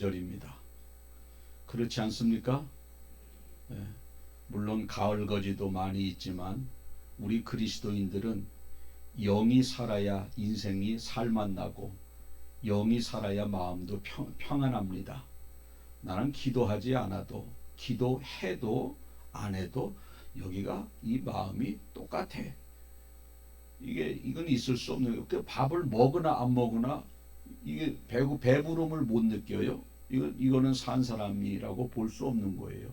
절입니다. 그렇지 않습니까? 예, 물론 가을거지도 많이 있지만 우리 그리스도인들은 영이 살아야 인생이 살맛나고 영이 살아야 마음도 평안합니다. 나는 기도하지 않아도 기도해도 안 해도 여기가 이 마음이 똑같아. 이건 있을 수 없는 거예요. 밥을 먹으나 안 먹으나 이게 배부름을 못 느껴요. 이거는 산 사람이라고 볼 수 없는 거예요.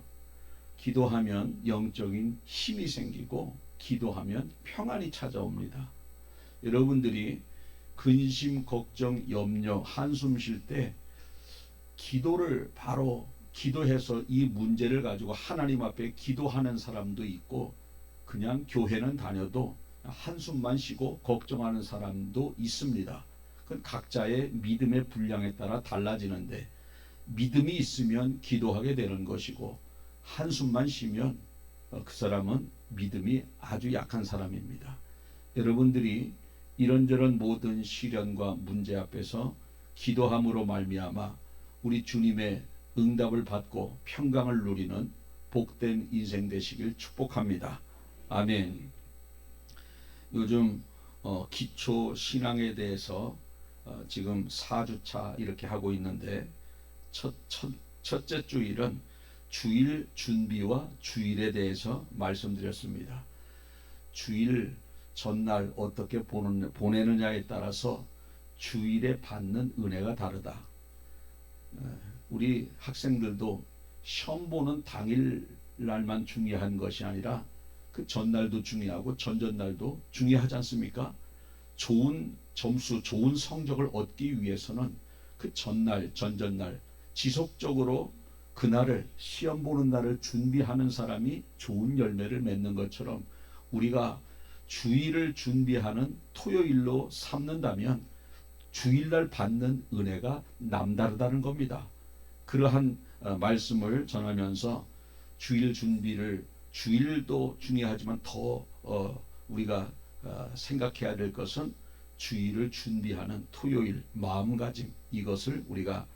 기도하면 영적인 힘이 생기고 기도하면 평안이 찾아옵니다. 여러분들이 근심, 걱정, 염려, 한숨 쉴 때 기도를 바로 기도해서 이 문제를 가지고 하나님 앞에 기도하는 사람도 있고 그냥 교회는 다녀도 한숨만 쉬고 걱정하는 사람도 있습니다. 그건 각자의 믿음의 분량에 따라 달라지는데 믿음이 있으면 기도하게 되는 것이고 한숨만 쉬면 그 사람은 믿음이 아주 약한 사람입니다. 여러분들이 이런저런 모든 시련과 문제 앞에서 기도함으로 말미암아 우리 주님의 응답을 받고 평강을 누리는 복된 인생 되시길 축복합니다. 아멘. 요즘 기초 신앙에 대해서 지금 4주차 이렇게 하고 있는데 첫째 주일은 주일 준비와 주일에 대해서 말씀드렸습니다. 주일 전날 어떻게 보내느냐에 따라서 주일에 받는 은혜가 다르다. 우리 학생들도 시험 보는 당일날만 중요한 것이 아니라 그 전날도 중요하고 전전날도 중요하지 않습니까? 좋은 점수, 좋은 성적을 얻기 위해서는 그 전날, 전전날 지속적으로 그날을 시험 보는 날을 준비하는 사람이 좋은 열매를 맺는 것처럼 우리가 주일을 준비하는 토요일로 삼는다면 주일날 받는 은혜가 남다르다는 겁니다. 그러한 말씀을 전하면서 주일 준비를 주일도 중요하지만 더 우리가 생각해야 될 것은 주일을 준비하는 토요일 마음가짐 이것을 우리가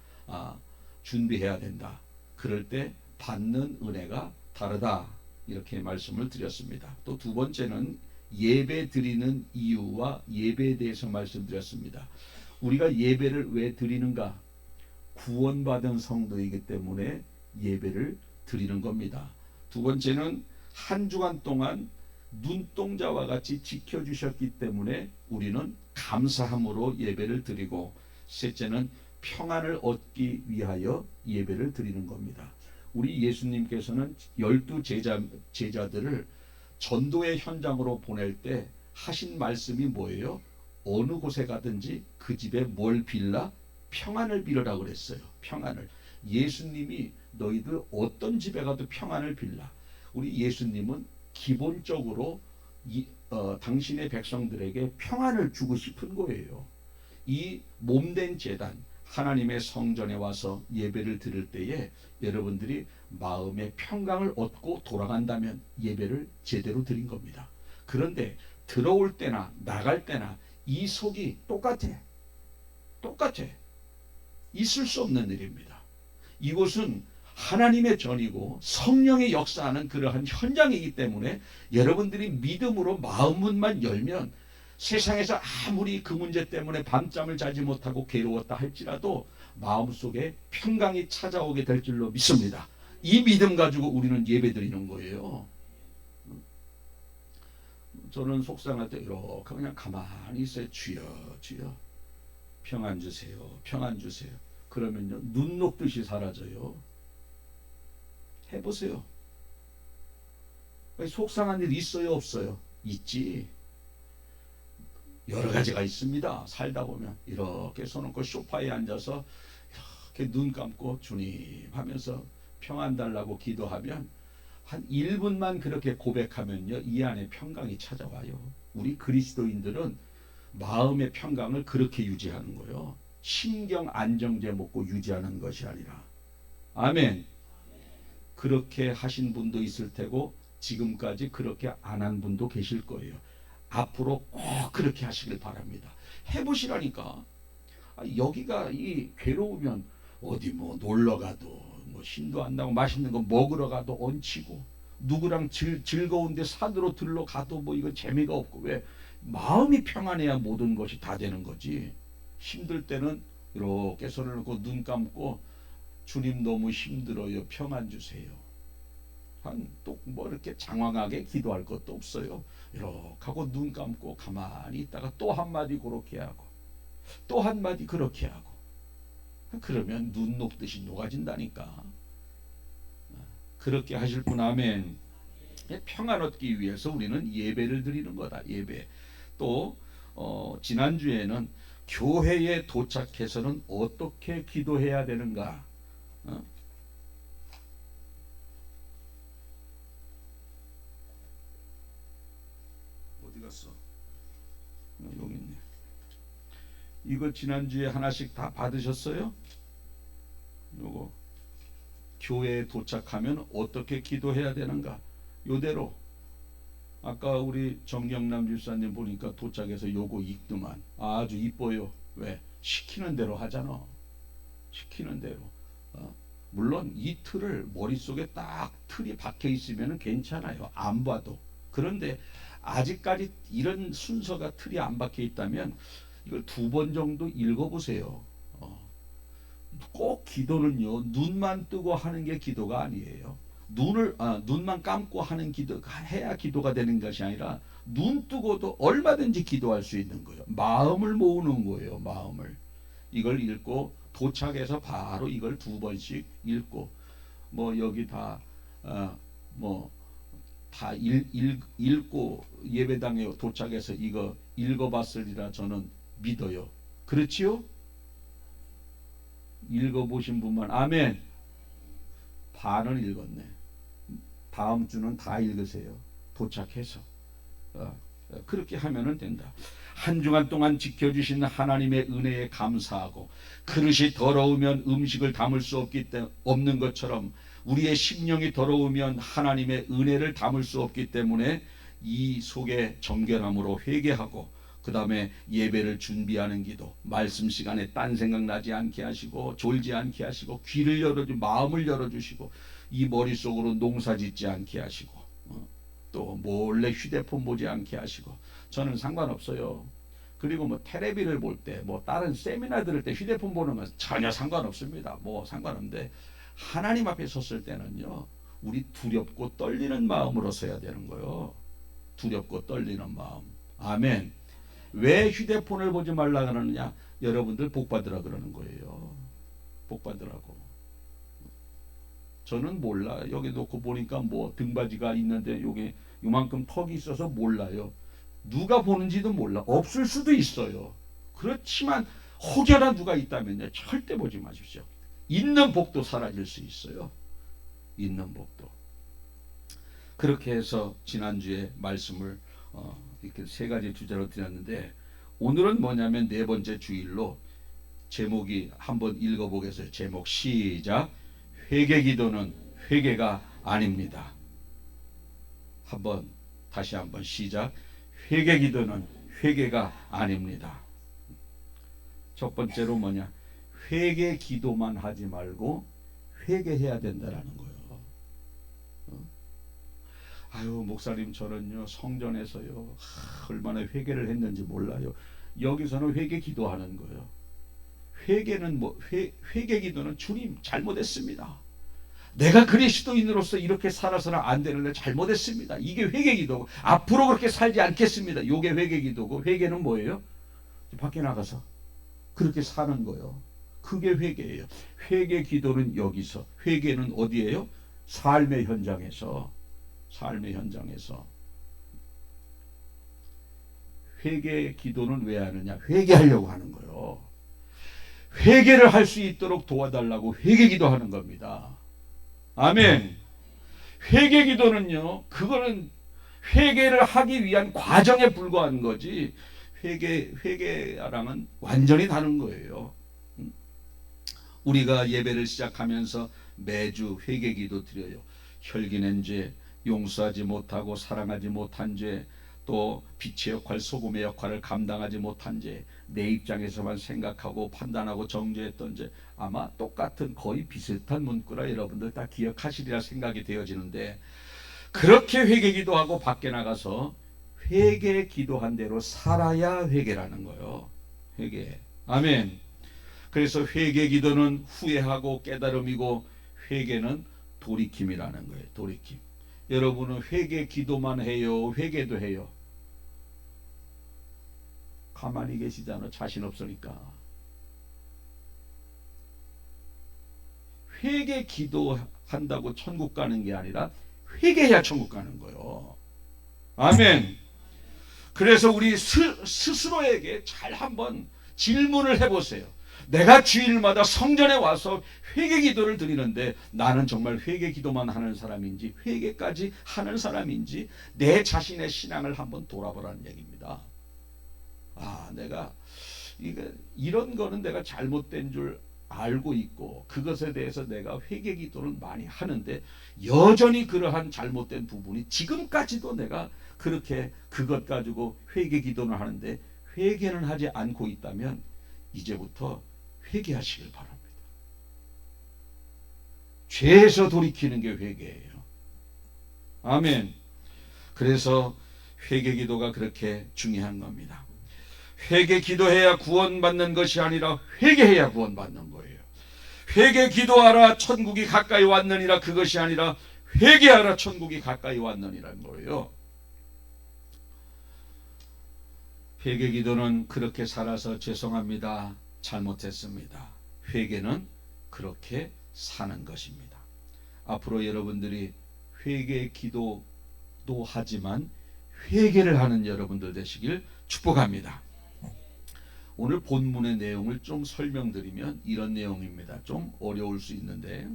준비해야 된다. 그럴 때 받는 은혜가 다르다. 이렇게 말씀을 드렸습니다. 또 두 번째는 예배 드리는 이유와 예배에 대해서 말씀드렸습니다. 우리가 예배를 왜 드리는가? 구원받은 성도이기 때문에 예배를 드리는 겁니다. 두 번째는 한 주간 동안 눈동자와 같이 지켜주셨기 때문에 우리는 감사함으로 예배를 드리고 셋째는 평안을 얻기 위하여 예배를 드리는 겁니다. 우리 예수님께서는 12 제자들을 전도의 현장으로 보낼 때 하신 말씀이 뭐예요? 어느 곳에 가든지 그 집에 뭘 빌라? 평안을 빌으라 그랬어요. 평안을. 예수님이 너희들 어떤 집에 가도 평안을 빌라. 우리 예수님은 기본적으로 당신의 백성들에게 평안을 주고 싶은 거예요. 이 몸된 제단 하나님의 성전에 와서 예배를 드릴 때에 여러분들이 마음의 평강을 얻고 돌아간다면 예배를 제대로 드린 겁니다. 그런데 들어올 때나 나갈 때나 이 속이 똑같아. 있을 수 없는 일입니다. 이곳은 하나님의 전이고 성령의 역사하는 그러한 현장이기 때문에 여러분들이 믿음으로 마음문만 열면 세상에서 아무리 그 문제 때문에 밤잠을 자지 못하고 괴로웠다 할지라도 마음속에 평강이 찾아오게 될 줄로 믿습니다. 이 믿음 가지고 우리는 예배드리는 거예요. 저는 속상할 때 이렇게 그냥 가만히 있어요. 주여 주여 평안 주세요. 평안 주세요. 그러면요 눈 녹듯이 사라져요. 해보세요. 속상한 일 있어요 없어요? 있지. 여러 가지가 있습니다. 살다 보면 이렇게 손 얹고 소파에 앉아서 이렇게 눈 감고 주님 하면서 평안 달라고 기도하면 한 1분만 그렇게 고백하면요 이 안에 평강이 찾아와요. 우리 그리스도인들은 마음의 평강을 그렇게 유지하는 거예요. 신경 안정제 먹고 유지하는 것이 아니라. 아멘. 그렇게 하신 분도 있을 테고 지금까지 그렇게 안 한 분도 계실 거예요. 앞으로 꼭 그렇게 하시길 바랍니다. 해보시라니까. 여기가 이 괴로우면 어디 뭐 놀러 가도 뭐 힘도 안 나고 맛있는 거 먹으러 가도 얹히고 누구랑 즐거운데 산으로 들러가도 뭐 이거 재미가 없고 왜 마음이 평안해야 모든 것이 다 되는 거지. 힘들 때는 이렇게 손을 놓고 눈 감고 주님 너무 힘들어요. 평안 주세요. 한 또 뭐 이렇게 장황하게 기도할 것도 없어요. 이렇게 하고 눈 감고 가만히 있다가 또 한마디 그렇게 하고 또 한마디 그렇게 하고 그러면 눈 녹듯이 녹아진다니까. 그렇게 하실 분 아멘. 평안 얻기 위해서 우리는 예배를 드리는 거다. 예배. 또 지난주에는 교회에 도착해서는 어떻게 기도해야 되는가. 어디 갔어? 여기 있네. 이거 지난주에 하나씩 다 받으셨어요? 요거 교회에 도착하면 어떻게 기도해야 되는가? 요대로 아까 우리 정경남 집사님 보니까 도착해서 요거 읽더만 아주 이뻐요. 왜? 시키는 대로 하잖아. 시키는 대로. 물론 이 틀을 머릿속에 딱 틀이 박혀 있으면 괜찮아요. 안 봐도. 그런데 아직까지 이런 순서가 틀이 안 박혀 있다면 이걸 2번 정도 읽어보세요. 꼭 기도는요 눈만 뜨고 하는 게 기도가 아니에요. 눈만 감고 하는 기도가 해야 기도가 되는 것이 아니라 눈 뜨고도 얼마든지 기도할 수 있는 거예요. 마음을 모으는 거예요. 마음을. 이걸 읽고 도착해서 바로 이걸 2번씩 읽고 뭐 여기 다 읽고 예배당에 도착해서 이거 읽어봤으리라 저는 믿어요. 그렇지요? 읽어보신 분만 아멘. 반을 읽었네. 다음 주는 다 읽으세요. 도착해서 그렇게 하면은 된다. 한 주간 동안 지켜주신 하나님의 은혜에 감사하고 그릇이 더러우면 음식을 담을 수 없는 것처럼 우리의 심령이 더러우면 하나님의 은혜를 담을 수 없기 때문에 이 속에 정결함으로 회개하고 그 다음에 예배를 준비하는 기도, 말씀 시간에 딴 생각 나지 않게 하시고 졸지 않게 하시고 귀를 열어주고 마음을 열어주시고 이 머릿속으로 농사 짓지 않게 하시고 또 몰래 휴대폰 보지 않게 하시고 저는 상관없어요. 그리고 뭐 텔레비를 볼 때 뭐 다른 세미나 들을 때 휴대폰 보는 건 전혀 상관없습니다. 뭐 상관없는데 하나님 앞에 섰을 때는요 우리 두렵고 떨리는 마음으로 서야 되는 거예요. 두렵고 떨리는 마음. 아멘. 왜 휴대폰을 보지 말라 그러느냐? 여러분들 복 받으라 그러는 거예요. 복 받으라고. 저는 몰라. 여기 놓고 보니까 뭐 등받이가 있는데 여기 이만큼 턱이 있어서 몰라요. 누가 보는지도 몰라. 없을 수도 있어요. 그렇지만 혹여나 누가 있다면요 절대 보지 마십시오. 있는 복도 사라질 수 있어요. 있는 복도. 그렇게 해서 지난주에 말씀을 이렇게 3가지 주제로 드렸는데 오늘은 뭐냐면 4번째 주일로 제목이 한번 읽어보겠어요. 제목 시작. 회개기도는 회개가 아닙니다. 다시 한번 시작. 회개기도는 회개가 아닙니다. 첫 번째로 뭐냐? 회개기도만 하지 말고 회개해야 된다라는 거예요. 아유 목사님 저는요 성전에서요 얼마나 회개를 했는지 몰라요. 여기서는 회개 기도하는 거예요. 회개는 회개 기도는 주님 잘못했습니다. 내가 그리스도인으로서 이렇게 살아서는 안 되는데 잘못했습니다. 이게 회개 기도고 앞으로 그렇게 살지 않겠습니다. 이게 회개 기도고 회개는 뭐예요? 밖에 나가서 그렇게 사는 거예요. 그게 회개예요. 회개 기도는 여기서 회개는 어디예요? 삶의 현장에서 회개 기도는 왜 하느냐? 회개하려고 하는 거예요. 회개를 할 수 있도록 도와달라고 회개 기도하는 겁니다. 아멘. 회개 기도는요 그거는 회개를 하기 위한 과정에 불과한 거지 회개랑은 완전히 다른 거예요. 우리가 예배를 시작하면서 매주 회개 기도 드려요. 혈기낸 죄, 용서하지 못하고 사랑하지 못한 죄, 또 빛의 역할, 소금의 역할을 감당하지 못한 죄, 내 입장에서만 생각하고 판단하고 정죄했던 죄 아마 똑같은 거의 비슷한 문구라 여러분들 다 기억하시리라 생각이 되어지는데, 그렇게 회개 기도하고 밖에 나가서 회개 기도한 대로 살아야 회개라는 거예요. 회개. 아멘. 그래서 회개 기도는 후회하고 깨달음이고 회개는 돌이킴이라는 거예요. 돌이킴. 여러분은 회개 기도만 해요? 회개도 해요? 가만히 계시잖아. 자신 없으니까. 회개 기도한다고 천국 가는 게 아니라 회개해야 천국 가는 거예요. 아멘. 그래서 우리 스스로에게 잘 한번 질문을 해보세요. 내가 주일마다 성전에 와서 회개 기도를 드리는데 나는 정말 회개 기도만 하는 사람인지 회개까지 하는 사람인지 내 자신의 신앙을 한번 돌아보라는 얘기입니다. 내가 이런 거는 내가 잘못된 줄 알고 있고 그것에 대해서 내가 회개 기도를 많이 하는데 여전히 그러한 잘못된 부분이 지금까지도 내가 그렇게 그것 가지고 회개 기도를 하는데 회개는 하지 않고 있다면 이제부터 회개하시길 바랍니다. 죄에서 돌이키는 게 회개예요. 아멘. 그래서 회개 기도가 그렇게 중요한 겁니다. 회개 기도해야 구원받는 것이 아니라 회개해야 구원받는 거예요. 회개 기도하라 천국이 가까이 왔느니라 그것이 아니라 회개하라 천국이 가까이 왔느니라는 거예요. 회개 기도는 그렇게 살아서 죄송합니다. 잘못했습니다. 회개는 그렇게 사는 것입니다. 앞으로 여러분들이 회개 기도도 하지만 회개를 하는 여러분들 되시길 축복합니다. 오늘 본문의 내용을 좀 설명드리면 이런 내용입니다. 좀 어려울 수 있는데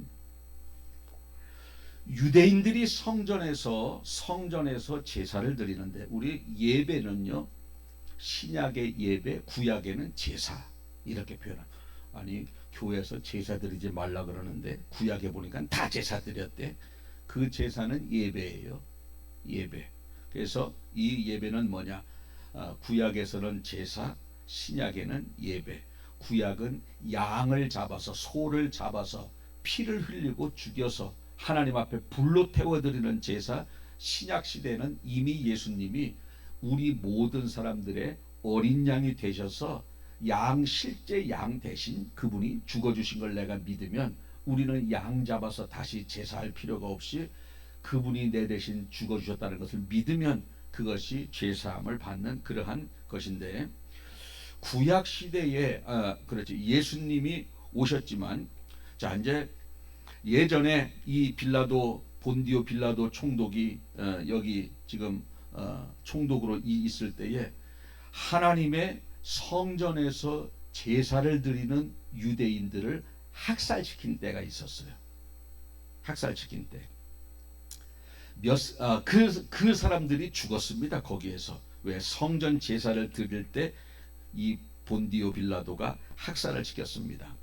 유대인들이 성전에서 제사를 드리는데 우리 예배는요 신약의 예배, 구약에는 제사 이렇게 표현합니다. 아니 교회에서 제사 드리지 말라 그러는데 구약에 보니까 다 제사 드렸대. 그 제사는 예배예요. 예배. 그래서 이 예배는 뭐냐? 구약에서는 제사, 신약에는 예배. 구약은 양을 잡아서 소를 잡아서 피를 흘리고 죽여서 하나님 앞에 불로 태워드리는 제사. 신약 시대는 이미 예수님이 우리 모든 사람들의 어린 양이 되셔서 실제 양 대신 그분이 죽어주신 걸 내가 믿으면 우리는 양 잡아서 다시 제사할 필요가 없이 그분이 내 대신 죽어주셨다는 것을 믿으면 그것이 죄사함을 받는 그러한 것인데 구약 시대에 그렇지 예수님이 오셨지만 자 이제 예전에 이 본디오 빌라도 총독이 여기 지금 총독으로 있을 때에 하나님의 성전에서 제사를 드리는 유대인들을 학살시킨 때가 있었어요. 학살시킨 때. 그 사람들이 죽었습니다. 거기에서. 왜? 성전 제사를 드릴 때 이 본디오 빌라도가 학살을 시켰습니다.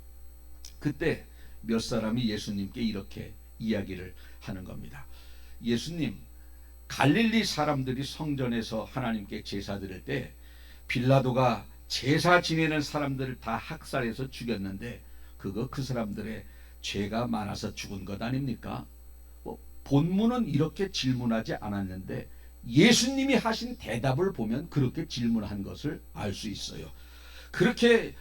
그때 몇 사람이 예수님께 이렇게 이야기를 하는 겁니다. 예수님, 갈릴리 사람들이 성전에서 하나님께 제사 드릴 때 빌라도가 제사 지내는 사람들을 다 학살해서 죽였는데 그 사람들의 죄가 많아서 죽은 것 아닙니까? 본문은 이렇게 질문하지 않았는데 예수님이 하신 대답을 보면 그렇게 질문한 것을 알 수 있어요. 그렇게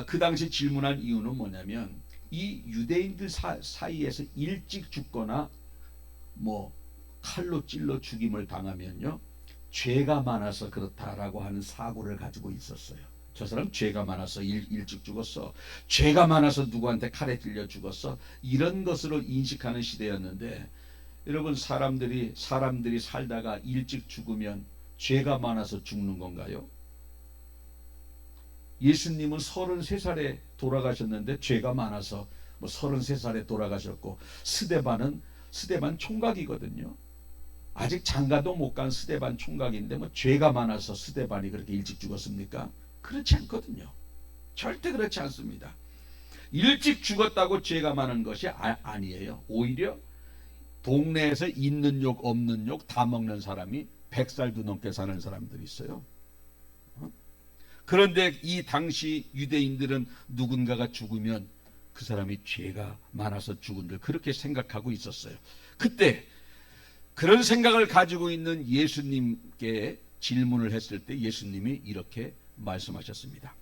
그 당시 질문한 이유는 뭐냐면 이 유대인들 사이에서 일찍 죽거나 칼로 찔러 죽임을 당하면요 죄가 많아서 그렇다라고 하는 사고를 가지고 있었어요. 저 사람 죄가 많아서 일찍 죽었어. 죄가 많아서 누구한테 칼에 찔려 죽었어. 이런 것으로 인식하는 시대였는데 여러분 사람들이 살다가 일찍 죽으면 죄가 많아서 죽는 건가요? 예수님은 33살에 돌아가셨는데 죄가 많아서 33살에 돌아가셨고 스데반 총각이거든요. 아직 장가도 못 간 스데반 총각인데 죄가 많아서 스데반이 그렇게 일찍 죽었습니까? 그렇지 않거든요. 절대 그렇지 않습니다. 일찍 죽었다고 죄가 많은 것이 아니에요. 오히려 동네에서 있는 욕 없는 욕 다 먹는 사람이 100살도 넘게 사는 사람들이 있어요. 그런데 이 당시 유대인들은 누군가가 죽으면 그 사람이 죄가 많아서 죽은 줄 그렇게 생각하고 있었어요. 그때 그런 생각을 가지고 있는 예수님께 질문을 했을 때 예수님이 이렇게 말씀하셨습니다.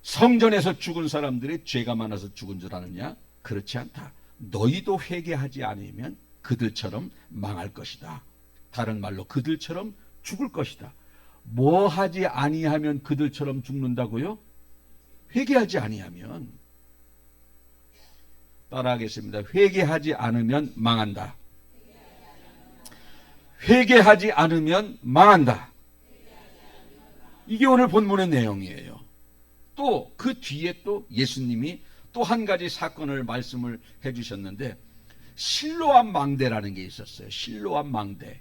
성전에서 죽은 사람들이 죄가 많아서 죽은 줄 아느냐? 그렇지 않다. 너희도 회개하지 않으면 그들처럼 망할 것이다. 다른 말로 그들처럼 죽을 것이다. 뭐 하지 아니하면 그들처럼 죽는다고요? 회개하지 아니하면. 따라하겠습니다. 회개하지 않으면 망한다. 회개하지 않으면 망한다. 이게 오늘 본문의 내용이에요. 또 그 뒤에 또 예수님이 또 한 가지 사건을 말씀을 해주셨는데 실로암 망대라는 게 있었어요. 실로암 망대.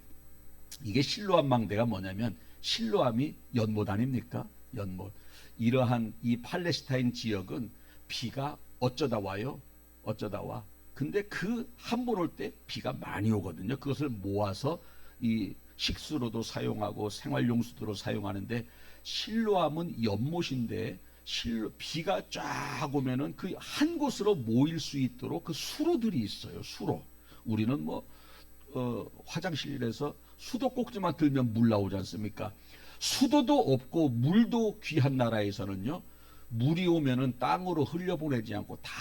이게 실로암 망대가 뭐냐면 실로암이 연못 아닙니까? 연못. 이러한 이 팔레스타인 지역은 비가 어쩌다 와요? 어쩌다 와. 근데 그 한 번 올 때 비가 많이 오거든요. 그것을 모아서 이 식수로도 사용하고 생활용수도로 사용하는데 실로암은 연못인데 비가 쫙 오면은 그 한 곳으로 모일 수 있도록 그 수로들이 있어요. 수로. 우리는 화장실에서 수도꼭지만 들면 물 나오지 않습니까? 수도도 없고 물도 귀한 나라에서는요, 물이 오면은 땅으로 흘려보내지 않고 다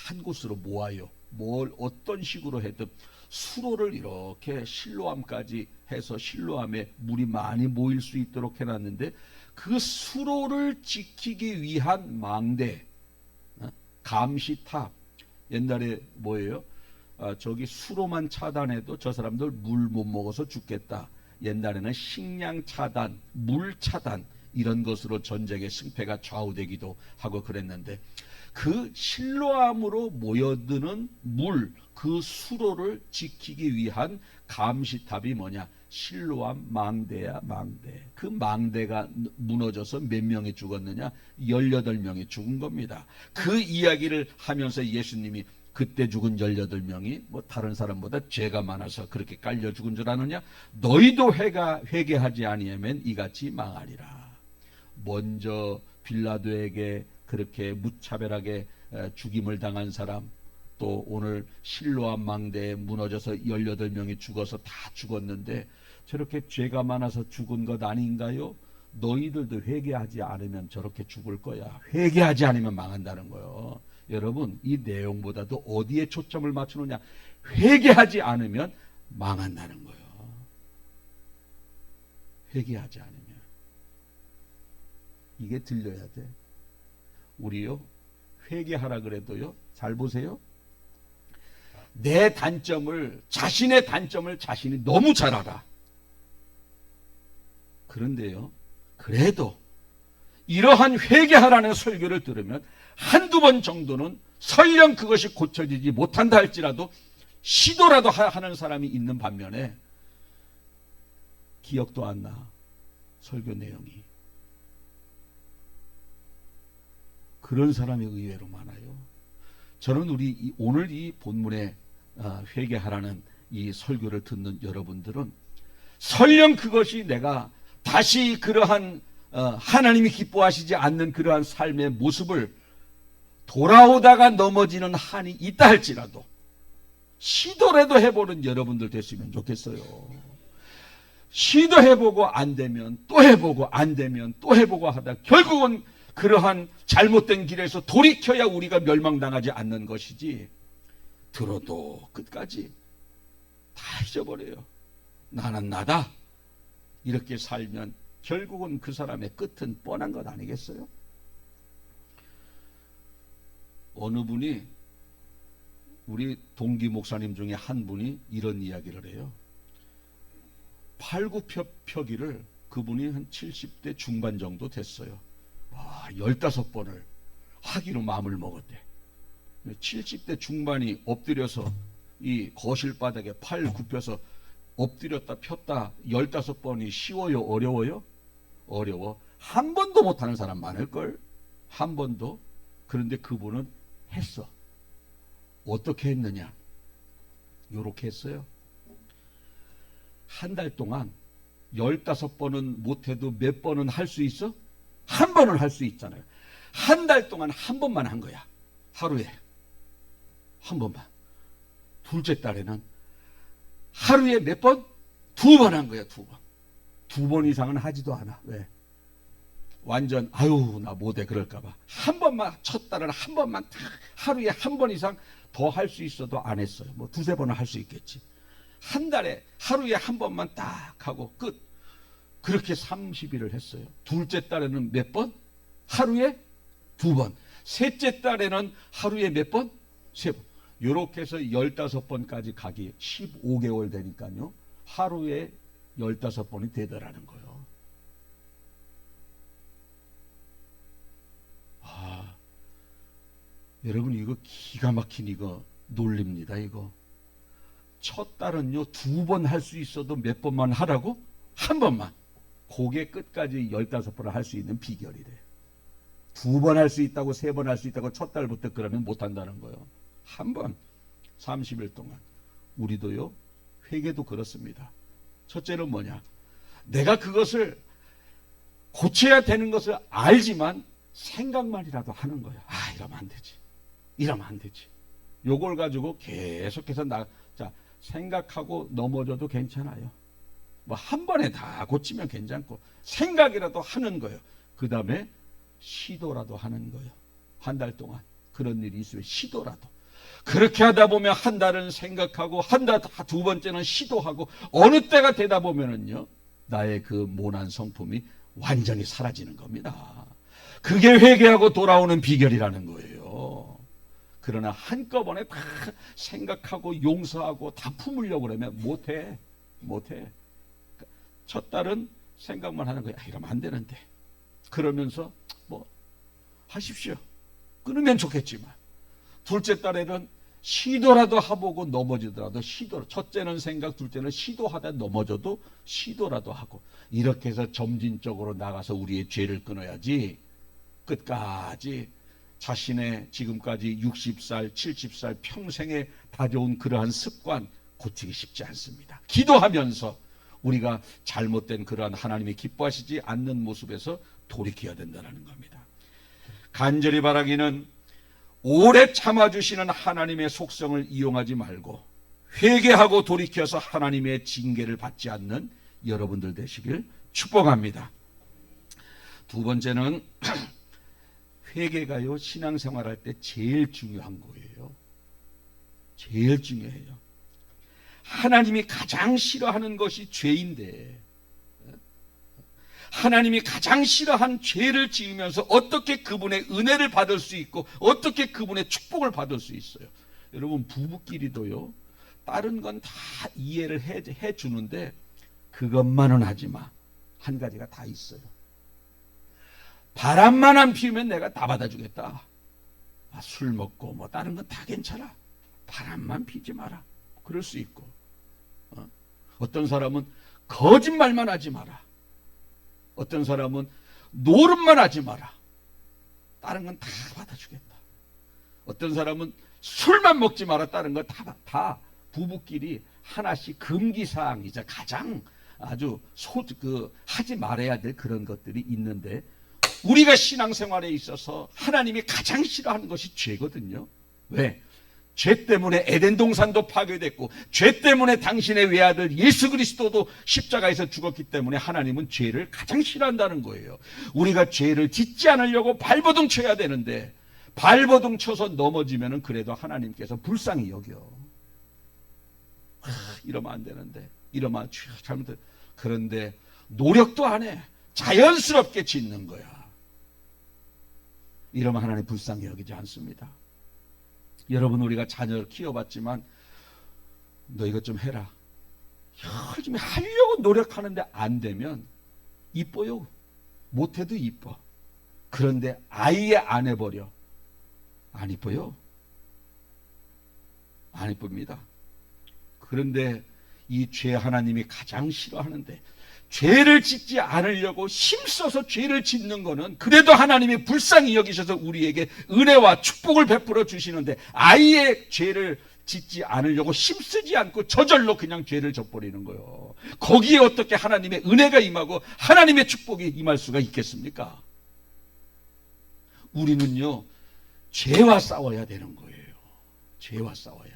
한 곳으로 모아요. 뭘 어떤 식으로 해도 수로를 이렇게 실로암까지 해서 실로암에 물이 많이 모일 수 있도록 해놨는데 그 수로를 지키기 위한 망대, 감시탑. 옛날에 뭐예요? 저기 수로만 차단해도 저 사람들 물 못 먹어서 죽겠다. 옛날에는 식량 차단, 물 차단 이런 것으로 전쟁의 승패가 좌우되기도 하고 그랬는데 그 실로암으로 모여드는 물, 그 수로를 지키기 위한 감시탑이 뭐냐? 실로암 망대야, 망대. 그 망대가 무너져서 몇 명이 죽었느냐? 18명이 죽은 겁니다. 그 이야기를 하면서 예수님이 그때 죽은 18명이 뭐 다른 사람보다 죄가 많아서 그렇게 깔려 죽은 줄 아느냐? 너희도 회개하지 아니하면 이같이 망하리라. 먼저 빌라도에게 그렇게 무차별하게 죽임을 당한 사람, 또 오늘 실로암 망대에 무너져서 18명이 죽어서 다 죽었는데 저렇게 죄가 많아서 죽은 것 아닌가요? 너희들도 회개하지 않으면 저렇게 죽을 거야. 회개하지 않으면 망한다는 거예요. 여러분, 이 내용보다도 어디에 초점을 맞추느냐? 회개하지 않으면 망한다는 거예요. 회개하지 않으면. 이게 들려야 돼. 우리요, 회개하라 그래도요, 잘 보세요. 내 단점을, 자신의 단점을 자신이 너무 잘 알아. 그런데요, 그래도 이러한 회개하라는 설교를 들으면 한두 번 정도는 설령 그것이 고쳐지지 못한다 할지라도 시도라도 하는 사람이 있는 반면에 기억도 안 나. 설교 내용이. 그런 사람이 의외로 많아요. 저는 오늘 이 본문에 회개하라는 이 설교를 듣는 여러분들은 설령 그것이 내가 다시 그러한 하나님이 기뻐하시지 않는 그러한 삶의 모습을 돌아오다가 넘어지는 한이 있다 할지라도 시도라도 해보는 여러분들 됐으면 좋겠어요. 시도해보고 안 되면 또 해보고 안 되면 또 해보고 하다 결국은 그러한 잘못된 길에서 돌이켜야 우리가 멸망당하지 않는 것이지, 들어도 끝까지 다 잊어버려요. 나는 나다. 이렇게 살면 결국은 그 사람의 끝은 뻔한 것 아니겠어요? 어느 분이, 우리 동기 목사님 중에 한 분이 이런 이야기를 해요. 팔굽혀펴기를 그분이 한 70대 중반 정도 됐어요. 15번을 하기로 마음을 먹었대. 70대 중반이 엎드려서 이 거실 바닥에 팔 굽혀서 엎드렸다 폈다 15번이 쉬워요? 어려워요? 어려워. 한 번도 못하는 사람 많을걸? 한 번도. 그런데 그분은 했어. 어떻게 했느냐? 요렇게 했어요. 한 달 동안 15번은 못해도 몇 번은 할 수 있어? 한 번을 할 수 있잖아요. 한 달 동안 한 번만 한 거야. 하루에 한 번만. 둘째 딸에는 하루에 몇 번? 2번 한 거야. 2번. 2번 이상은 하지도 않아. 왜? 완전 아유 나 못해 그럴까봐. 한 번만, 첫 딸은 한 번만 하루에 한 번 이상 더 할 수 있어도 안 했어요. 뭐 2-3번은 할 수 있겠지. 한 달에 하루에 한 번만 딱 하고 끝. 그렇게 30일을 했어요. 둘째 딸에는 몇 번? 하루에 2번. 셋째 딸에는 하루에 몇 번? 3번. 이렇게 해서 15번까지 가기 15개월 되니까요. 하루에 15번이 되더라는 거예요. 아, 여러분 이거 기가 막힌 이거 논리입니다. 이거. 첫 딸은요 2번 할 수 있어도 몇 번만 하라고? 한 번만. 그게 끝까지 15번을 할 수 있는 비결이래. 2번 할 수 있다고 3번 할 수 있다고 첫 딸부터 그러면 못한다는 거예요. 한 번 30일 동안. 우리도요 회개도 그렇습니다. 첫째는 뭐냐? 내가 그것을 고쳐야 되는 것을 알지만 생각만이라도 하는 거야. 아 이러면 안 되지. 이러면 안 되지. 요걸 가지고 계속해서 자 생각하고 넘어져도 괜찮아요. 뭐 한 번에 다 고치면 괜찮고 생각이라도 하는 거예요. 그 다음에 시도라도 하는 거예요. 한 달 동안 그런 일이 있으면 시도라도. 그렇게 하다 보면 한 달은 생각하고 한 달, 2번째는 시도하고 어느 때가 되다 보면은요 나의 그 모난 성품이 완전히 사라지는 겁니다. 그게 회개하고 돌아오는 비결이라는 거예요. 그러나 한꺼번에 다 생각하고 용서하고 다 품으려고 그러면 못해. 첫 딸은 생각만 하는 거야. 이러면 안 되는데. 그러면서 뭐 하십시오. 끊으면 좋겠지만. 둘째 딸에는 시도라도 해보고 넘어지더라도 시도. 첫째는 생각, 둘째는 시도하다 넘어져도 시도라도 하고. 이렇게 해서 점진적으로 나가서 우리의 죄를 끊어야지. 끝까지 자신의 지금까지 60살, 70살 평생에 다져온 그러한 습관 고치기 쉽지 않습니다. 기도하면서 우리가 잘못된 그러한 하나님이 기뻐하시지 않는 모습에서 돌이켜야 된다는 겁니다. 간절히 바라기는 오래 참아주시는 하나님의 속성을 이용하지 말고 회개하고 돌이켜서 하나님의 징계를 받지 않는 여러분들 되시길 축복합니다. 두 번째는 회개가요 신앙생활할 때 제일 중요한 거예요. 제일 중요해요. 하나님이 가장 싫어하는 것이 죄인데 하나님이 가장 싫어한 죄를 지으면서 어떻게 그분의 은혜를 받을 수 있고 어떻게 그분의 축복을 받을 수 있어요. 여러분 부부끼리도요 다른 건 다 이해를 해 주는데 그것만은 하지 마. 한 가지가 다 있어요. 바람만 안 피우면 내가 다 받아주겠다. 술 먹고 뭐 다른 건 다 괜찮아. 바람만 피지 마라. 그럴 수 있고 어떤 사람은 거짓말만 하지 마라. 어떤 사람은 노름만 하지 마라. 다른 건 다 받아주겠다. 어떤 사람은 술만 먹지 마라. 다른 건 다 부부끼리 하나씩 금기사항이자 가장 아주 하지 말아야 될 그런 것들이 있는데 우리가 신앙생활에 있어서 하나님이 가장 싫어하는 것이 죄거든요. 왜? 죄 때문에 에덴 동산도 파괴됐고 죄 때문에 당신의 외아들 예수 그리스도도 십자가에서 죽었기 때문에 하나님은 죄를 가장 싫어한다는 거예요. 우리가 죄를 짓지 않으려고 발버둥 쳐야 되는데 발버둥 쳐서 넘어지면은 그래도 하나님께서 불쌍히 여겨. 이러면 안 되는데 이러면 잘못해. 그런데 노력도 안 해. 자연스럽게 짓는 거야. 이러면 하나님 불쌍히 여기지 않습니다. 여러분 우리가 자녀를 키워봤지만 너 이것 좀 해라. 열심히 하려고 노력하는데 안 되면 이뻐요. 못해도 이뻐. 그런데 아예 안 해버려. 안 이뻐요. 안 이쁩니다. 그런데 이 죄 하나님이 가장 싫어하는데 죄를 짓지 않으려고 힘써서 죄를 짓는 거는 그래도 하나님이 불쌍히 여기셔서 우리에게 은혜와 축복을 베풀어 주시는데 아예 죄를 짓지 않으려고 힘쓰지 않고 저절로 그냥 죄를 져버리는 거예요. 거기에 어떻게 하나님의 은혜가 임하고 하나님의 축복이 임할 수가 있겠습니까? 우리는요, 죄와 싸워야 되는 거예요. 죄와 싸워야.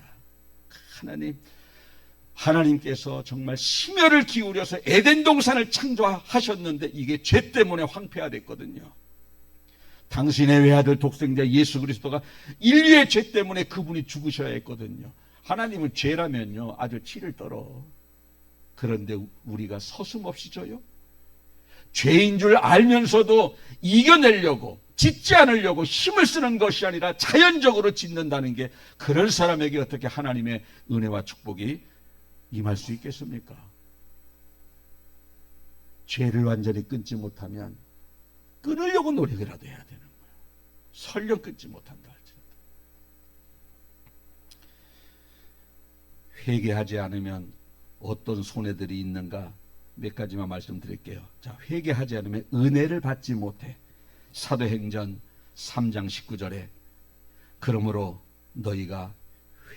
하나님께서 정말 심혈을 기울여서 에덴 동산을 창조하셨는데 이게 죄 때문에 황폐화됐거든요. 당신의 외아들 독생자 예수 그리스도가 인류의 죄 때문에 그분이 죽으셔야 했거든요. 하나님은 죄라면요, 아주 치를 떨어. 그런데 우리가 서슴없이 져요. 죄인 줄 알면서도 이겨내려고, 짓지 않으려고 힘을 쓰는 것이 아니라 자연적으로 짓는다는 게, 그런 사람에게 어떻게 하나님의 은혜와 축복이 임할 수 있겠습니까? 죄를 완전히 끊지 못하면 끊으려고 노력이라도 해야 되는 거예요. 설령 끊지 못한다 할지라도. 회개하지 않으면 어떤 손해들이 있는가 몇 가지만 말씀드릴게요. 자, 회개하지 않으면 은혜를 받지 못해. 사도행전 3장 19절에 그러므로 너희가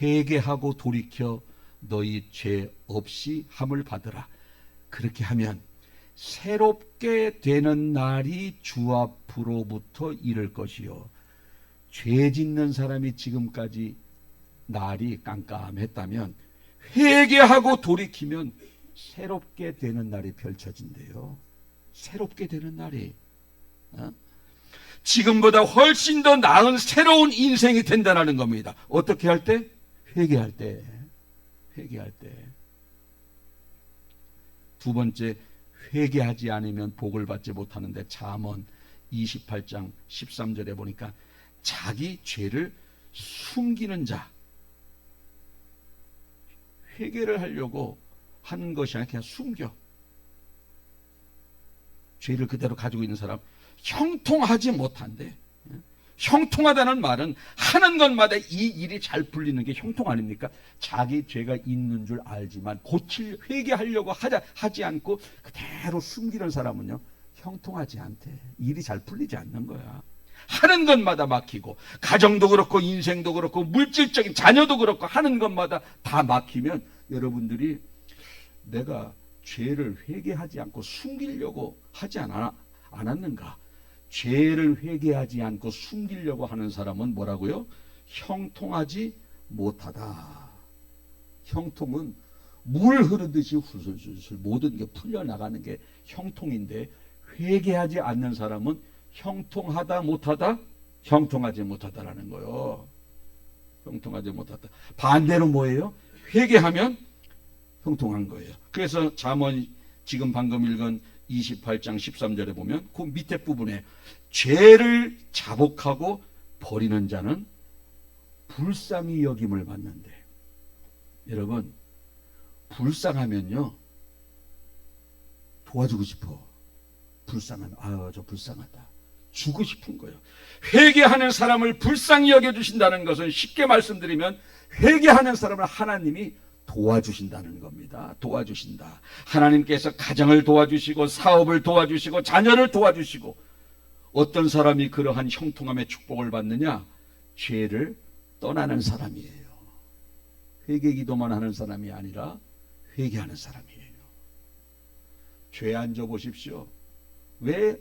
회개하고 돌이켜 너희 죄 없이 함을 받으라. 그렇게 하면 새롭게 되는 날이 주 앞으로부터 이를 것이요. 죄 짓는 사람이 지금까지 날이 깜깜했다면 회개하고 돌이키면 새롭게 되는 날이 펼쳐진대요. 새롭게 되는 날이. 지금보다 훨씬 더 나은 새로운 인생이 된다는 겁니다. 어떻게 할 때? 회개할 때. 회개할 때. 두 번째, 회개하지 않으면 복을 받지 못하는데 잠언 28장 13절에 보니까 자기 죄를 숨기는 자. 회개를 하려고 하는 것이 아니라 그냥 숨겨. 죄를 그대로 가지고 있는 사람 형통하지 못한대. 형통하다는 말은 하는 것마다 이 일이 잘 풀리는 게 형통 아닙니까? 자기 죄가 있는 줄 알지만 회개하려고 하지 않고 그대로 숨기는 사람은요, 형통하지 않대. 일이 잘 풀리지 않는 거야. 하는 것마다 막히고, 가정도 그렇고 인생도 그렇고 물질적인 자녀도 그렇고 하는 것마다 다 막히면 여러분들이 내가 죄를 회개하지 않고 숨기려고 하지 않았는가? 죄를 회개하지 않고 숨기려고 하는 사람은 뭐라고요? 형통하지 못하다. 형통은 물 흐르듯이 술술술 모든 게 풀려나가는 게 형통인데, 회개하지 않는 사람은 형통하다 못하다? 형통하지 못하다라는 거예요. 형통하지 못하다. 반대로 뭐예요? 회개하면 형통한 거예요. 그래서 잠언 지금 방금 읽은 28장 13절에 보면 그 밑에 부분에 죄를 자복하고 버리는 자는 불쌍히 여김을 받는데, 여러분 불쌍하면요 도와주고 싶어. 불쌍한, 저 불쌍하다, 주고 싶은 거예요. 회개하는 사람을 불쌍히 여겨주신다는 것은 쉽게 말씀드리면 회개하는 사람을 하나님이 도와주신다는 겁니다. 도와주신다. 하나님께서 가정을 도와주시고 사업을 도와주시고 자녀를 도와주시고, 어떤 사람이 그러한 형통함의 축복을 받느냐? 죄를 떠나는 사람이에요. 회개 기도만 하는 사람이 아니라 회개하는 사람이에요. 죄 안 져 보십시오. 왜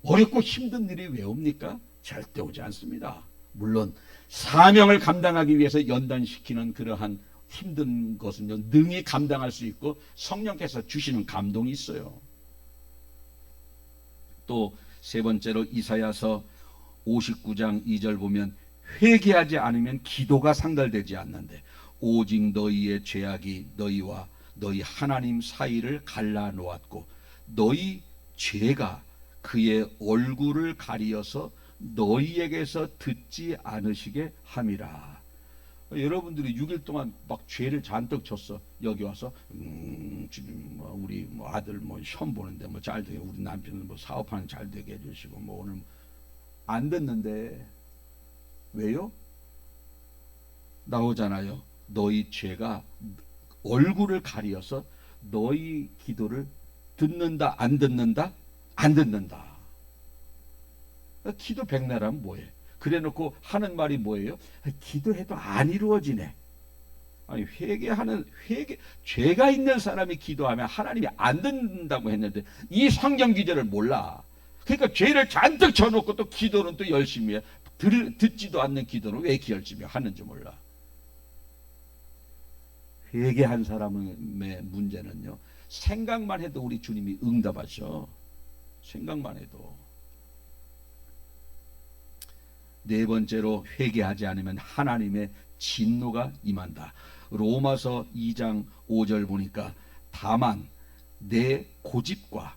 어렵고 힘든 일이 왜 옵니까? 절대 오지 않습니다. 물론 사명을 감당하기 위해서 연단시키는 그러한 힘든 것은요, 능히 감당할 수 있고 성령께서 주시는 감동이 있어요. 또 세 번째로 이사야서 59장 2절 보면 회개하지 않으면 기도가 상달되지 않는데 오직 너희의 죄악이 너희와 너희 하나님 사이를 갈라놓았고 너희 죄가 그의 얼굴을 가리어서 너희에게서 듣지 않으시게 함이라. 여러분들이 6일 동안 막 죄를 잔뜩 졌어. 여기 와서 지금 우리 아들 시험 보는데 잘 되게, 우리 남편은 사업하는 잘 되게 해주시고 오늘 안 됐는데 왜요? 나오잖아요. 너희 죄가 얼굴을 가리어서 너희 기도를 듣는다 안 듣는다? 안 듣는다. 기도 백내라면 뭐예요? 그래놓고 하는 말이 뭐예요? 기도해도 안 이루어지네. 아니 죄가 있는 사람이 기도하면 하나님이 안 듣는다고 했는데 이 성경 기절을 몰라. 그러니까 죄를 잔뜩 져놓고 또 기도는 또 열심히 해. 듣지도 않는 기도를 왜 이렇게 열심히 하는지 몰라. 회개한 사람의 문제는요, 생각만 해도 우리 주님이 응답하셔. 생각만 해도. 네 번째로, 회개하지 않으면 하나님의 진노가 임한다. 로마서 2장 5절 보니까 다만 내 고집과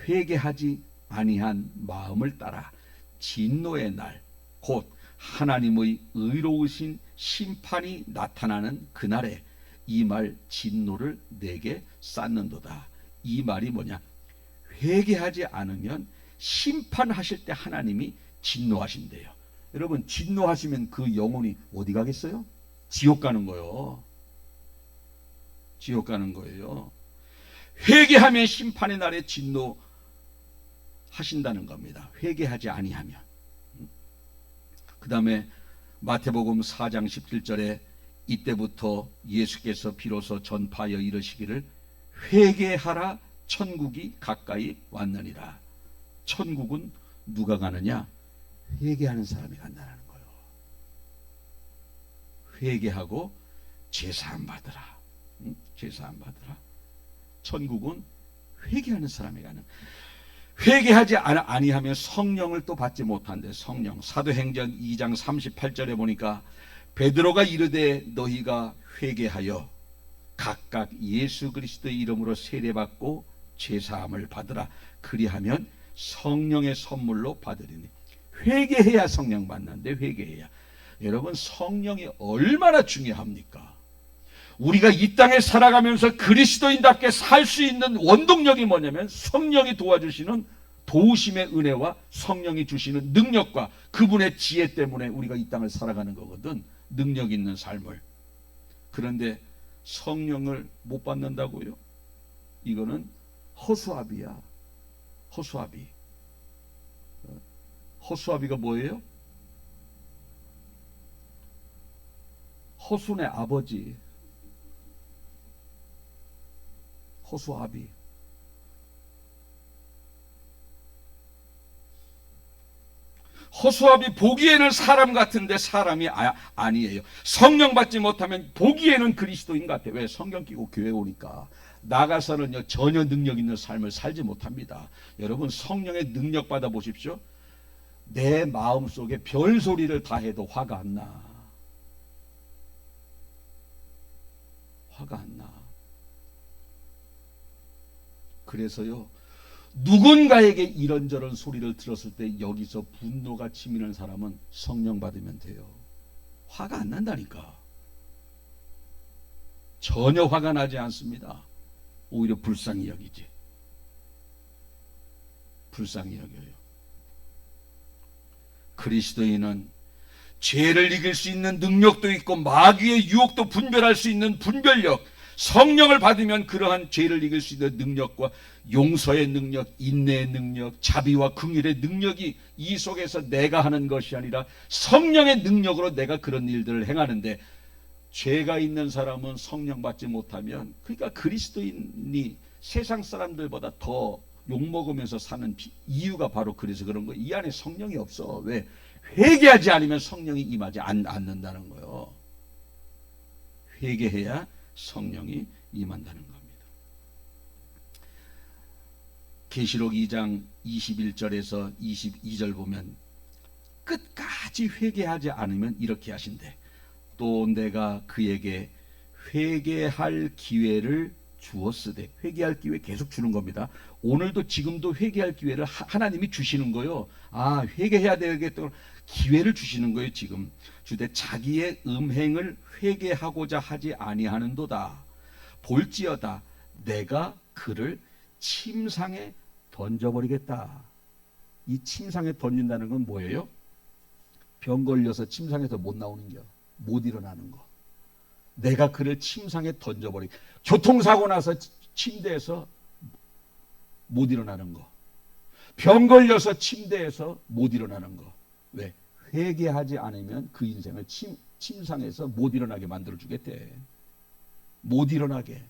회개하지 아니한 마음을 따라 진노의 날, 곧 하나님의 의로우신 심판이 나타나는 그날에 이 말 진노를 내게 쌓는도다. 이 말이 뭐냐? 회개하지 않으면 심판하실 때 하나님이 진노하신대요. 여러분, 진노하시면 그 영혼이 어디 가겠어요? 지옥 가는 거요. 지옥 가는 거예요. 회개하면 심판의 날에 진노하신다는 겁니다. 회개하지 아니하면. 그 다음에 마태복음 4장 17절에 이때부터 예수께서 비로소 전파하여 이르시기를 회개하라, 천국이 가까이 왔느니라. 천국은 누가 가느냐? 회개하는 사람이 간다는 거예요. 회개하고 제사함 받으라. 제사함 받으라. 천국은 회개하는 사람이 가는. 회개하지 아니하면 성령을 또 받지 못한대. 성령. 사도행전 2장 38절에 보니까 베드로가 이르되 너희가 회개하여 각각 예수 그리스도의 이름으로 세례받고 제사함을 받으라. 그리하면 성령의 선물로 받으리니. 회개해야 성령 받는데, 회개해야. 여러분, 성령이 얼마나 중요합니까? 우리가 이 땅에 살아가면서 그리스도인답게 살 수 있는 원동력이 뭐냐면 성령이 도와주시는 도우심의 은혜와 성령이 주시는 능력과 그분의 지혜 때문에 우리가 이 땅을 살아가는 거거든. 능력 있는 삶을. 그런데 성령을 못 받는다고요? 이거는 허수아비야. 허수아비. 허수아비가 뭐예요? 허순의 아버지. 허수아비. 허수아비 보기에는 사람 같은데 사람이 아니에요. 성령 받지 못하면 보기에는 그리스도인 같아요. 왜? 성경 끼고 교회 오니까. 나가서는요, 전혀 능력 있는 삶을 살지 못합니다. 여러분, 성령의 능력 받아 보십시오. 내 마음속에 별소리를 다 해도 화가 안 나. 화가 안 나. 그래서요, 누군가에게 이런저런 소리를 들었을 때 여기서 분노가 치미는 사람은 성령 받으면 돼요. 화가 안 난다니까. 전혀 화가 나지 않습니다. 오히려 불쌍히 여기지. 불쌍히 여겨요. 그리스도인은 죄를 이길 수 있는 능력도 있고 마귀의 유혹도 분별할 수 있는 분별력, 성령을 받으면 그러한 죄를 이길 수 있는 능력과 용서의 능력, 인내의 능력, 자비와 긍휼의 능력이 이 속에서 내가 하는 것이 아니라 성령의 능력으로 내가 그런 일들을 행하는데, 죄가 있는 사람은 성령 받지 못하면, 그러니까 그리스도인이 세상 사람들보다 더 욕먹으면서 사는 이유가 바로 그래서 그런 거예요. 이 안에 성령이 없어. 왜? 회개하지 않으면 성령이 임하지 않는다는 거예요. 회개해야 성령이 임한다는 겁니다. 계시록 2장 21절에서 22절 보면 끝까지 회개하지 않으면 이렇게 하신대. 또 내가 그에게 회개할 기회를 주었으되. 회개할 기회 계속 주는 겁니다. 오늘도 지금도 회개할 기회를 하나님이 주시는 거예요. 아, 회개해야 되겠다. 기회를 주시는 거예요. 지금 주되 자기의 음행을 회개하고자 하지 아니하는도다. 볼지어다 내가 그를 침상에 던져버리겠다. 이 침상에 던진다는 건 뭐예요? 병 걸려서 침상에서 못 나오는 거, 못 일어나는 거. 내가 그를 침상에 던져버리. 교통사고 나서 침대에서 못 일어나는 거. 병 걸려서 침대에서 못 일어나는 거. 왜? 회개하지 않으면 그 인생을 침상에서 못 일어나게 만들어 주겠대. 못 일어나게.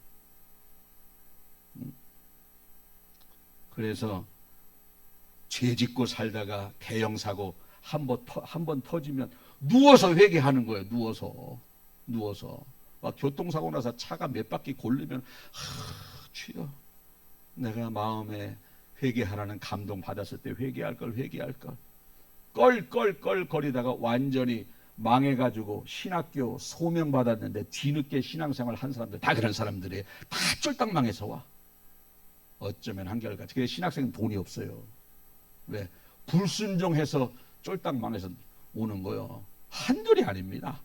그래서 죄 짓고 살다가 대형 사고 한 번 터지면 누워서 회개하는 거예요. 누워서 교통사고 나서 차가 몇 바퀴 골르면 주여, 내가 마음에 회개하라는 감동 받았을 때 회개할 걸 껄껄껄 거리다가 완전히 망해가지고 신학교 소명 받았는데 뒤늦게 신앙생활 한 사람들, 다 그런 사람들이 다 쫄딱 망해서 와. 어쩌면 한결같이. 그게 신학생은 돈이 없어요. 왜? 불순종해서 쫄딱 망해서 오는 거요. 한둘이 아닙니다.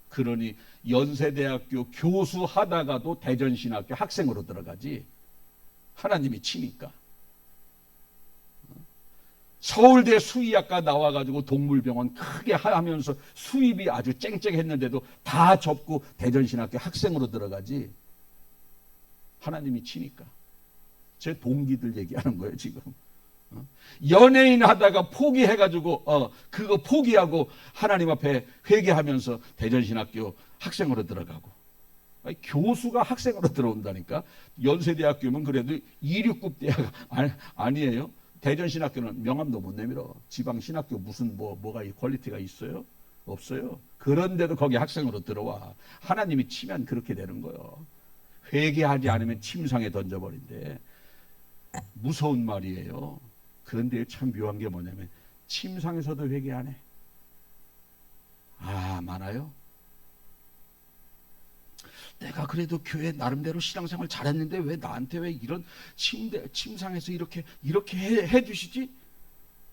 그러니 연세대학교 교수 하다가도 대전신학교 학생으로 들어가지. 하나님이 치니까. 서울대 수의학과 나와가지고 동물병원 크게 하면서 수입이 아주 쨍쨍했는데도 다 접고 대전신학교 학생으로 들어가지. 하나님이 치니까. 제 동기들 얘기하는 거예요 지금. 연예인 하다가 포기해가지고 그거 포기하고 하나님 앞에 회개하면서 대전신학교 학생으로 들어가고. 아니, 교수가 학생으로 들어온다니까. 연세대학교면 그래도 269 대학 아니에요. 대전신학교는 명함도 못 내밀어. 지방신학교 무슨 뭐가 퀄리티가 있어요? 없어요. 그런데도 거기 학생으로 들어와. 하나님이 치면 그렇게 되는 거예요. 회개하지 않으면 침상에 던져버린대. 무서운 말이에요. 그런데 참 묘한 게 뭐냐면 침상에서도 회개 안 해. 많아요. 내가 그래도 교회 나름대로 신앙생활 잘했는데 왜 나한테 왜 이런 침상에서 이렇게 해주시지?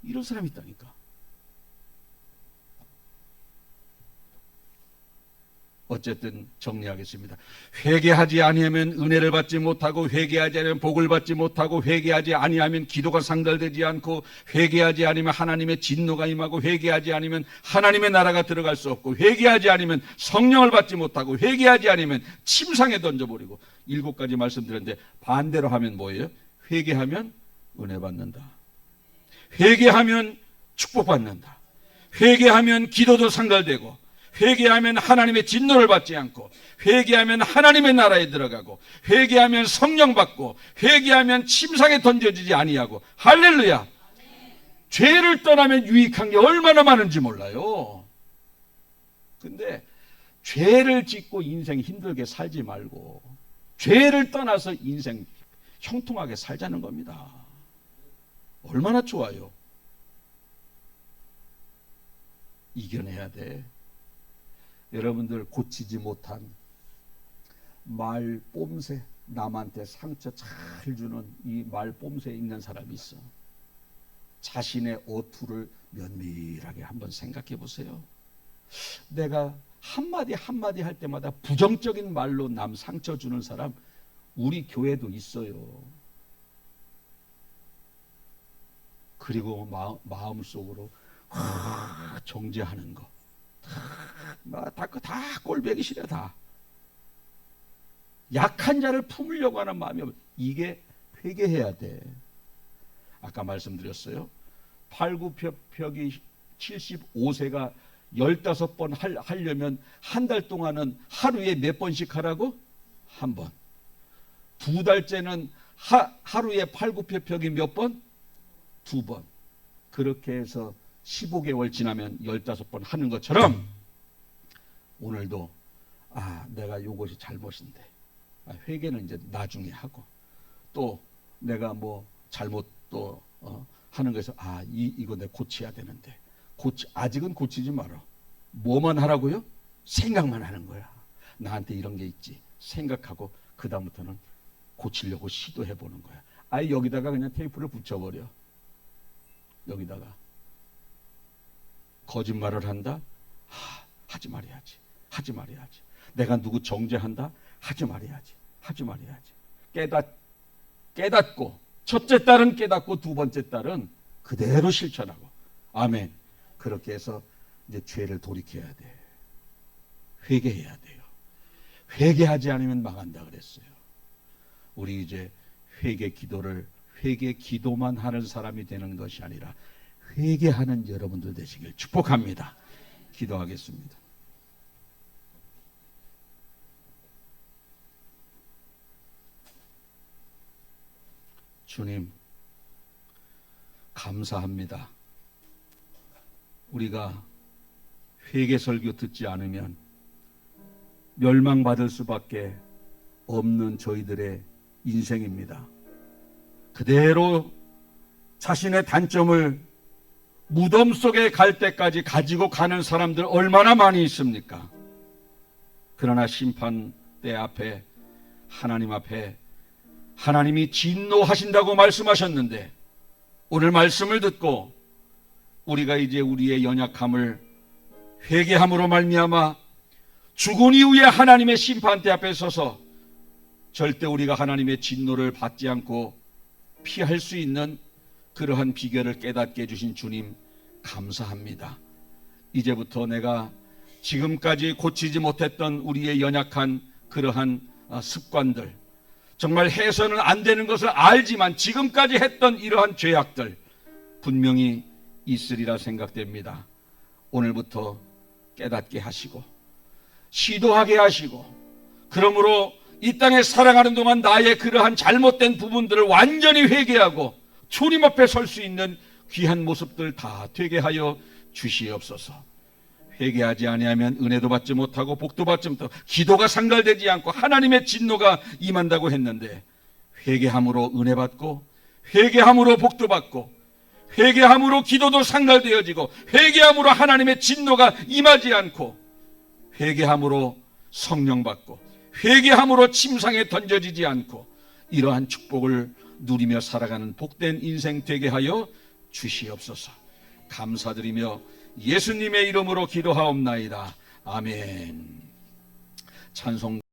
이런 사람이 있다니까. 어쨌든 정리하겠습니다. 회개하지 아니하면 은혜를 받지 못하고, 회개하지 아니하면 복을 받지 못하고, 회개하지 아니하면 기도가 상달되지 않고, 회개하지 않으면 하나님의 진노가 임하고, 회개하지 않으면 하나님의 나라가 들어갈 수 없고, 회개하지 않으면 성령을 받지 못하고, 회개하지 않으면 침상에 던져버리고. 7가지 말씀드렸는데 반대로 하면 뭐예요? 회개하면 은혜 받는다. 회개하면 축복받는다. 회개하면 기도도 상달되고, 회개하면 하나님의 진노를 받지 않고, 회개하면 하나님의 나라에 들어가고, 회개하면 성령 받고, 회개하면 침상에 던져지지 아니하고. 할렐루야. 죄를 떠나면 유익한 게 얼마나 많은지 몰라요. 근데 죄를 짓고 인생 힘들게 살지 말고 죄를 떠나서 인생 형통하게 살자는 겁니다. 얼마나 좋아요. 이겨내야 돼. 여러분들 고치지 못한 말 뽐새, 남한테 상처 잘 주는 이 말 뽐새 있는 사람이 있어. 자신의 어투를 면밀하게 한번 생각해 보세요. 내가 한마디 할 때마다 부정적인 말로 남 상처 주는 사람 우리 교회도 있어요. 그리고 마음속으로 정죄하는 거. 다 꼴보기 싫어. 다 약한 자를 품으려고 하는 마음이 이게 회개해야 돼. 아까 말씀드렸어요. 팔굽혀펴기 75세가 15번 하려면 한 달 동안은 하루에 몇 번씩 하라고? 한 번. 2달째는 하루에 팔굽혀펴기 몇 번? 2번. 그렇게 해서 15개월 지나면 15번 하는 것처럼 오늘도 내가 요것이 잘못인데 회개는 이제 나중에 하고, 또 내가 뭐 잘못 또 하는 거에서 이거 내가 고쳐야 되는데 아직은 고치지 마라. 뭐만 하라고요? 생각만 하는 거야. 나한테 이런 게 있지 생각하고 그 다음부터는 고치려고 시도해 보는 거야. 여기다가 그냥 테이프를 붙여버려. 여기다가 거짓말을 한다? 하지 말아야지. 하지 말아야지. 내가 누구 정죄한다? 하지 말아야지. 하지 말아야지. 깨닫고 첫째 딸은 깨닫고 두 번째 딸은 그대로 실천하고. 아멘. 그렇게 해서 이제 죄를 돌이켜야 돼. 회개해야 돼요. 회개하지 않으면 망한다 그랬어요. 우리 이제 회개 기도만 하는 사람이 되는 것이 아니라 회개하는 여러분들 되시길 축복합니다. 기도하겠습니다. 주님, 감사합니다. 우리가 회개설교 듣지 않으면 멸망받을 수밖에 없는 저희들의 인생입니다. 그대로 자신의 단점을 무덤 속에 갈 때까지 가지고 가는 사람들 얼마나 많이 있습니까? 그러나 심판대 앞에, 하나님 앞에 하나님이 진노하신다고 말씀하셨는데, 오늘 말씀을 듣고 우리가 이제 우리의 연약함을 회개함으로 말미암아 죽은 이후에 하나님의 심판대 앞에 서서 절대 우리가 하나님의 진노를 받지 않고 피할 수 있는 그러한 비결을 깨닫게 해주신 주님, 감사합니다. 이제부터 내가 지금까지 고치지 못했던 우리의 연약한 그러한 습관들, 정말 해서는 안 되는 것을 알지만 지금까지 했던 이러한 죄악들 분명히 있으리라 생각됩니다. 오늘부터 깨닫게 하시고 시도하게 하시고, 그러므로 이 땅에 살아가는 동안 나의 그러한 잘못된 부분들을 완전히 회개하고 주님 앞에 설 수 있는 귀한 모습들 다 되게 하여 주시옵소서. 회개하지 아니하면 은혜도 받지 못하고 복도 받지 못하고 기도가 상달되지 않고 하나님의 진노가 임한다고 했는데, 회개함으로 은혜 받고 회개함으로 복도 받고 회개함으로 기도도 상달되어지고 회개함으로 하나님의 진노가 임하지 않고 회개함으로 성령 받고 회개함으로 침상에 던져지지 않고 이러한 축복을 누리며 살아가는 복된 인생 되게 하여 주시옵소서. 감사드리며 예수님의 이름으로 기도하옵나이다. 아멘. 찬송.